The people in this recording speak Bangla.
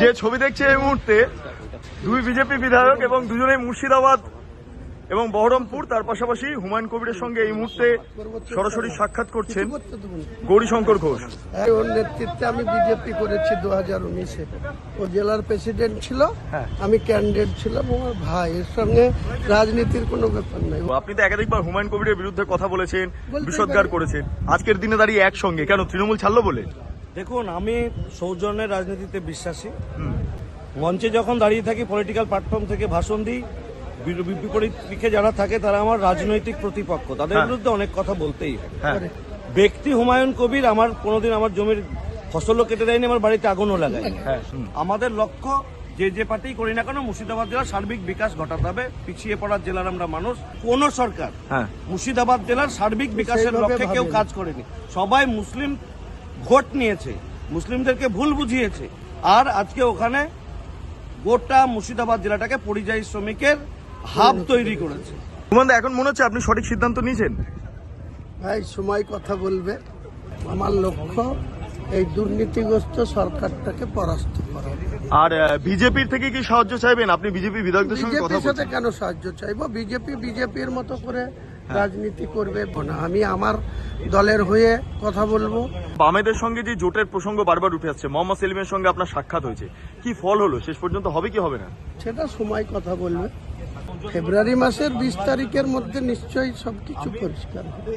যে ছবি দেখছে এই মুহূর্তে, দুই বিজেপি বিধায়ক এবং দুজনেই মুর্শিদাবাদ এবং বহরমপুর, তার পাশাপাশি হুমায়ুন কবিরের সঙ্গে এই মুহূর্তে সরাসরি সাক্ষাৎ করছেন গৌরীশঙ্কর ঘোষ। ওর নেতৃত্বে আমি বিজেপি করেছি 2019-এ। ও জেলার প্রেসিডেন্ট ছিল, আমি ক্যান্ডিডেট ছিলাম। আমার ভাই, এর সঙ্গে রাজনীতির কোনো ব্যাপার নাই। আপনি তো একাধিকবার হুমায়ুন কবিরের বিরুদ্ধে কথা বলেছেন, বিষোদ্গার করেছেন, আজকের দিনে দাঁড়িয়ে একসঙ্গে কেন? তৃণমূল ছাড়লো বলে? দেখুন, আমি সৌজন্যের রাজনীতিতে বিশ্বাসী। মঞ্চে যখন দাঁড়িয়ে থাকি, পলিটিক্যাল প্ল্যাটফর্ম থেকে ভাষণ দিই, বিপরীত দিকে যারা থাকে তারা আমার রাজনৈতিক প্রতিপক্ষ, তাদের বিরুদ্ধে অনেক কথা বলতেই হয়। ব্যক্তি হুমায়ুন কবির আমার কোনোদিন আমার জমির ফসলও কেটে দেয়নি, আমার বাড়িতে আগুনও লাগায়নি। আমাদের লক্ষ্য যে পার্টি করি না কেন, মুর্শিদাবাদ জেলার সার্বিক বিকাশ ঘটাতে হবে। পিছিয়ে পড়ার জেলার আমরা মানুষ। কোন সরকার মুর্শিদাবাদ জেলার সার্বিক বিকাশের লক্ষ্যে কেউ কাজ করেনি। সবাই মুসলিম ভোট নিয়েছে, মুসলিমদেরকে ভুল বুঝিয়েছে, আর আজকে ওখানে গোটা মুর্শিদাবাদ জেলাটাকে পরিযায়ী শ্রমিকের হাব তৈরি করেছে। এখন মনে হচ্ছে আপনি সঠিক সিদ্ধান্ত নিয়েছেন? ভাই, সময় কথা বলবে। আমার লক্ষ্য এই দুর্নীতিগ্রস্ত সরকারটাকে পরাস্ত করা। আর বিজেপির থেকে কি সাহায্য চাইবেন? আপনি বিজেপি বিধায়কদের সঙ্গে কথা বিজেপির সাথে কেন সাহায্য চাইবো? বিজেপির মতো করে রাজনীতি করবে না। আমি আমার দলের হয়ে কথা বলবো। বামেদের সঙ্গে যে জোটের প্রসঙ্গ বারবার উঠে আসছে, মোহাম্মদ সেলিমের সঙ্গে আপনার সাক্ষাৎ হয়েছে, কি ফল হলো শেষ পর্যন্ত? হবে কি হবে না সেটা সময় কথা বলবে। ফেব্রুয়ারি মাসের 20 তারিখের মধ্যে নিশ্চয়ই সবকিছু পরিষ্কার হবে।